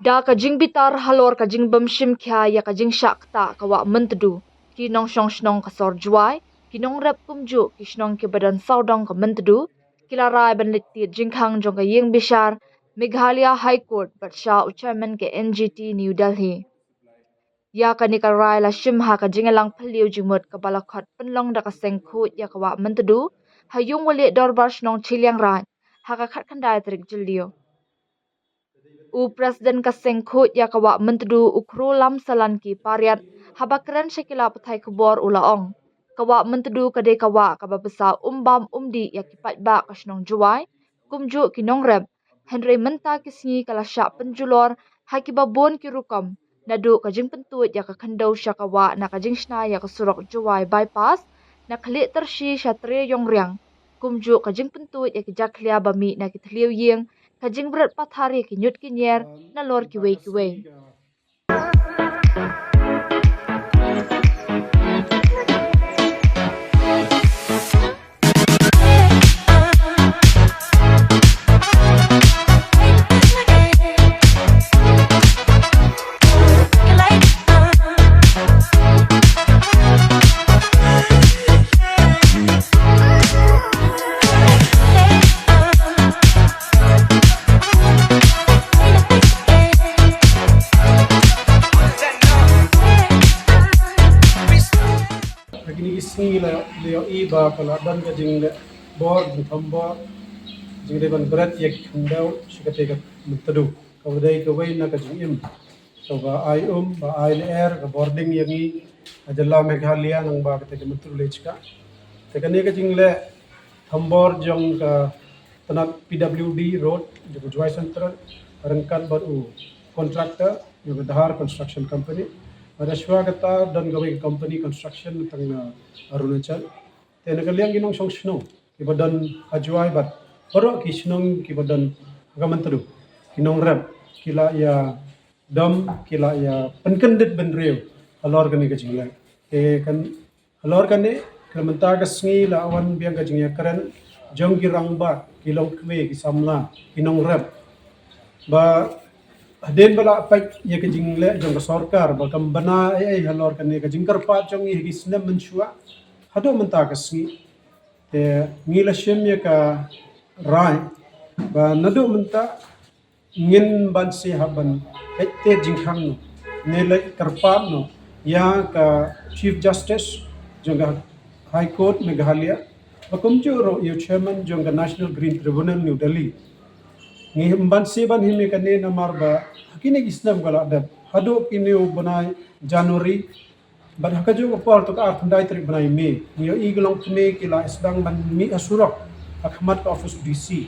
Da kajing bitar halor kajing bamshim kya ya kajing shakta kawa mentedu. Ki nong shong shnong kasor juai, ki nong rep kumju ki shnong ki badan saudong ka mentedu. Kila rai ban litti jingkang jong ka ying bishar, Meghalaya High Court batsha uchairman ke NGT New Delhi. Ya kanika rai la shimha ka jingalang phaliu jingmut ka balakhat penlong da ka sengkhu ya kawa mentedu. Hayung wali dorbar shnong chiliang rai, haka khat khandai trik jilio. U Presiden kasengkhu ya kawa mentedu ukru lam salan ki pariat habakren shekila pathai kubor ulaong. Kawa mentedu kade kawa kaba besa umbam umdi ya kipat ba kasnong juai, kumju kinong rep, Henry menta kisngi kala syak penjulor, hakibabon ki rukam, nadu kajing pentut ya kakandau syakawa na kajing shna ya kasurok juai bypass, na klik tersi syatria yong riang, kumju kajing pentut ya kijaklia bami na kitliu ying, kajing berat pathari kinyut kinyer na lor kiwei kiwei. Agni isni leo iba kala dan ka jing le bor jing thambor jing de ban berat yak khandau shikate ka mutadu ka wadai ka wai na ka jing im so ba ai ba ai le air ka boarding yangi ajalla Meghalaya nang ba ka te mutul le chika te ka ne ka jing le thambor jong ka tanat PWD road jo joy central rangkan baru contractor jo Dahar construction company Rashwagata dan gawai company construction tang Arunachal. Tena kaliang ginong song snow. Kibadan hajuai bat. Paro ki snong kibadan gamantaru. Kinong rep kila ya dam kila ya penkendit benreu. Halor kani ka jingla. Kan halor kani klamanta ka sngi la awan biang ka jingya karen jong ki rangba kilong kwe ki samla kinong rep. Ba den bala pai ye ke jingle jong ka sarkar ba kam bana ai halor kan ne ka jingkar pa jong ye gi snem menchua hado menta ka sni te ngila shem ye ka rai ba nado menta ngin ban se haban ette jingkhang no ne le karpa no ya ka chief justice jong ka high court Meghalaya ba kumju ro ye chairman jong ka national green tribunal New Delhi ngi mban seban hime kane na marba hakine islam gala dab hado kine banai January ban hakajo ko to ka thandai tri banai me ngi iglong me kila isdang ban mi asurok akhmat ka office DC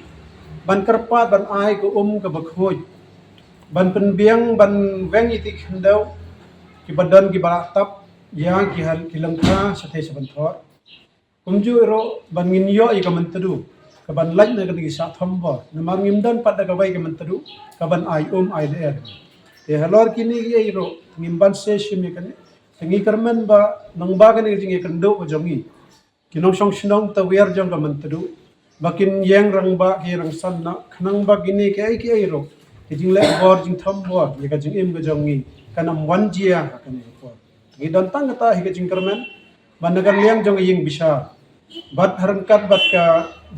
ban karpa ban ai ko ka bakhoj ban penbiang ban weng iti khandau ki badan ki baratap ya ki hal kilangka sathe sabanthor kumju ro ban nginyo I kamantadu kaban laj na kadigi sa thamba na mangimdan pada kabay kamantadu kaban ai ai der te halor kini ye ro ngimban se shimi kane tingi karman ba nang ba kane jingi kando o jongi kinong song shinong ta wer jong kamantadu bakin yang rang ba ki rang san na khnang ba gini ke ai ro jing le bor jing thamba ye ka jing im ga jongi kanam wanjia kane ko ngi don tang ta hi ga jing karman banagar liang jong ying bisa bat harangkat bat ka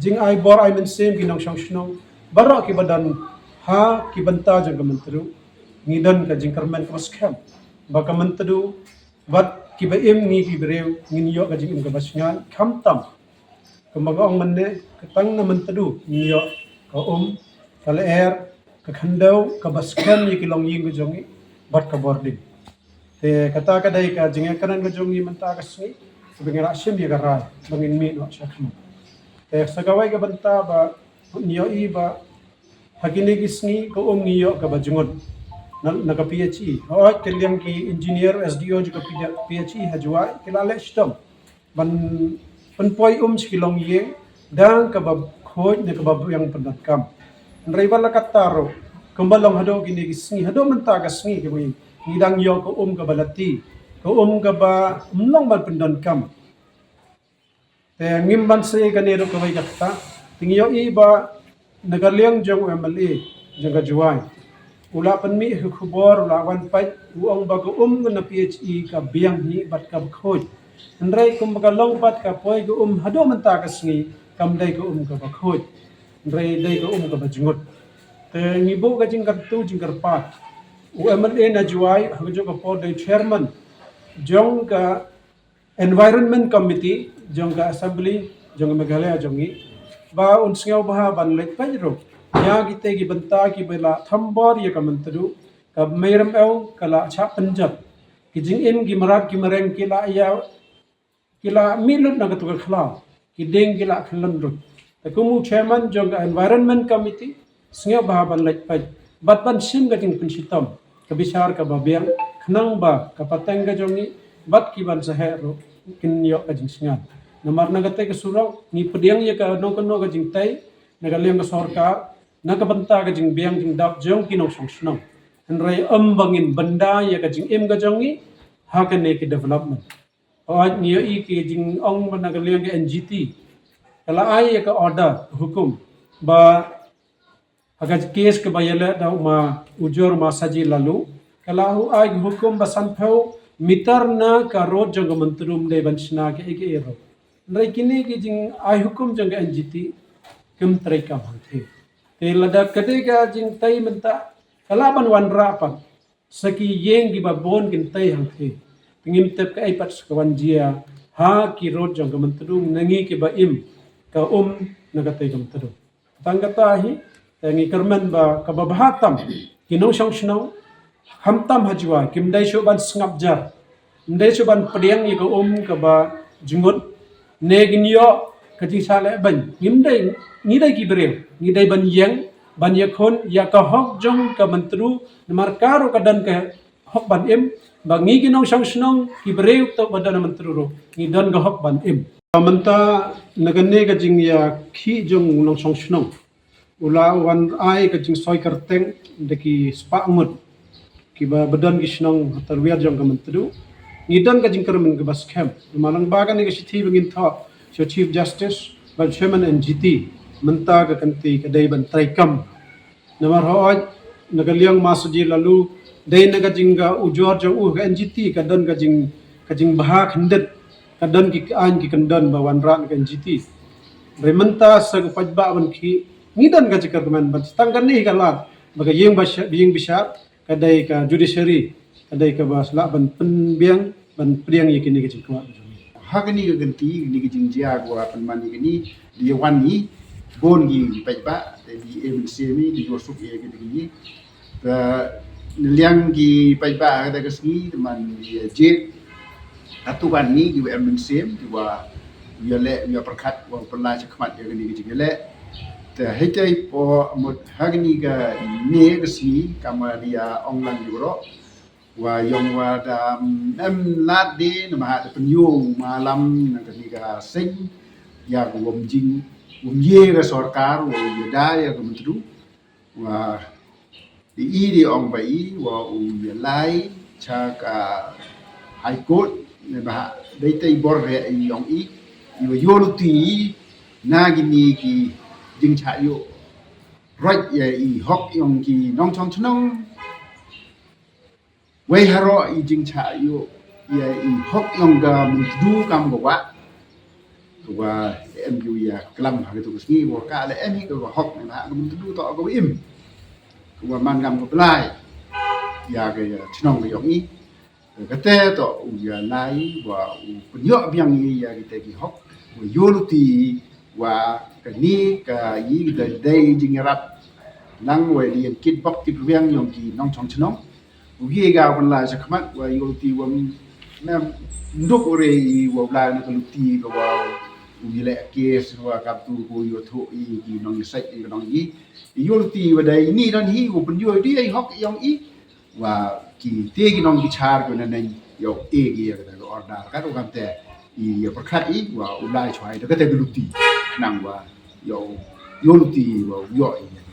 jing ai bor ai men sem ginong shong shnong barra ki badan ha ki banta jang kamantru ngidan ka jing karman ka skam ba kamantru bat ki ba em ngi ki brew ngin yo ka jing im ka basngan kham tam kamaga ong manne ka tang na mantru ngi yo ka ka air ka khandau ka baskam ni ki long ying ka jongi bat ka boarding te kata ka dai ka jing kanan ka jongi manta ka sni bengira sim ya garai bangin mi no shakmu te sagawai ka banta ba niyo iba hakini gisni ko niyo ka bajungon naga PhD o kelyang ki engineer SDO juga PhD hajwai kilale stom ban penpoi skilong ye dang ka bab khoj ne ka bab yang pendat kam nreiba la kataro kumbalong hado gini gisni hado menta ka sni ke bui ngidang yo ko ka balati ko ka ba mlong ban pendan kam te ngimban se ganero ko vai kakta tingyo iba nagaliang jong MLA jaga juai ula penmi khubor ula wan pai uang baga na PHE ka biang ni bat ka khoj ndrai kum baga long bat ka poi ga hado menta ka sngi kam dai ka ka ba khoj ndrai dai ka ka ba jingot te ngibo ga jing tu jing pat UMLA na juai hajo ka po dai chairman jong ka environment committee jong ka assembly jong Meghalaya jongi ba unsngau bah ban lek pajro ya gite gi banta ki bela thambor ya kamantru ka meiram au kala cha panjab ki jing im gi marat ki mareng ki la ya kila milut na gatu khla ki deng kila khlan rut ta kumu chairman jong ka environment committee sngau bah ban lek paj bat ban sim ga jing pinsitam ka bisar ka babiang khnang ba ka pateng ga jongi bat ki ban sahero kin yo ka jing singan namar nagate ke surau ni pediang ya ka no ka jing tai nagalem ka sarkar nakabanta ka jing biang jing dap jong kinong songsnong henrai bangin benda ya ka jing im ka jongi ha ka ne ki development oj ni i ki jing ong nagalem ka NGT kala ai ya ka order hukum ba agak kes ke bayala da ma ujur ma saji lalu kala hu ai hukum ba sanphau mitar na ka road jong mantrum de bansna ke ero ndrai kini ki jing ai hukum jong NGT kem trai ka bangthe te lada kade ga jing tai menta kalaban wan rapan saki yeng gi babon kin tai hang the pingim tep ka ai pat skawan jia ha ki road jong mantrum nangi ki ba im ka naga tai kam tadu tangata hi tangi kerman ba ka babahatam kinong shong shnau hamtam hajwa kim dai sho ban sngap jar ndai sho ban pediang ni ka ka ba jingot negnyo kajing sale ban ngimdai ni dai gibrel ni dai ban yang ban yakon ya ka hok jong ka mantru namar karo ka dan ka hok ban im ba ngi ginong sang snong gibrel to badan mantru ro ni dan ga hok ban im manta nagane ka jing ya khi jong nong sang snong ula wan ai ka jing soi karteng deki spa mut ki ba badan gi snong tarwiat jong ka mantru ni dan ka jing kermen ka bas camp malang ba ka ni ka sithi bangin tha so Chief Justice ban Chairman NGT menta ka kanti ka dai ban traikam namar hoj nagaliang masuji lalu dai naga jingga ujor jong ka NGT ka jing baha khandet ka dan ki an ki kandan ba wan ran ka NGT rementa sa pajba ban ki ni dan ka jikar man ban tangkan ni kalat baga yeng bisar ka dai ka judiciary ka dai ka basla ban penbiang ban priang yakini ka jingkwa hagani ga ganti ni ga jingjia gwa pan mani gani di wan ni bon gi paiba di MNC mi di yosuk e ga di ta liang gi paiba ga ga sni man je atu wan ni gi MNC di wa ya perkat wa pernah cakmat ga ni gi jingale ta hetai po mod hagani ga ne ga sni kama dia onglang di ro wa yong wa da em lat di nama ha penyung malam nak niga sing ya wom jing wom ye ga sarkar wa ya da ya ga mentru wa di ong bai wa ya lai cha ka high court ne ba dai tai bor re yong i wa yoluti na gi ni ki jing cha yo right ya i hok yong ki nong chong chnong wei haro i jing cha yo ya i hok yong ga mutdu kam go wa MU ya klam ha tu sni wo ka le emi go hok na ga mutdu to go im wa man gam go blai ya ga chnong go yong i ga te to ya lai wa punyo byang ni ya gi te gi hok wa yoluti wa ka ni ka yi ga dai jing rap nang we di kit bok ti byang yong ki nong chong chnong ugi ga wan la sa khamat wa yoluti wa nam nduk ore wa bla na yoluti ga wa ugi le kes wa kap tu ko yo tho i ki nong sai i nong yi yoluti wa dai ni dan hi ko pun yo di ai hok yong i wa ki te ki nong ki char ko na nei yo e gi ya ga order ka ro kam te i ya prakhat i wa ulai chwai da ka te yoluti nang wa yo yoluti wa yo i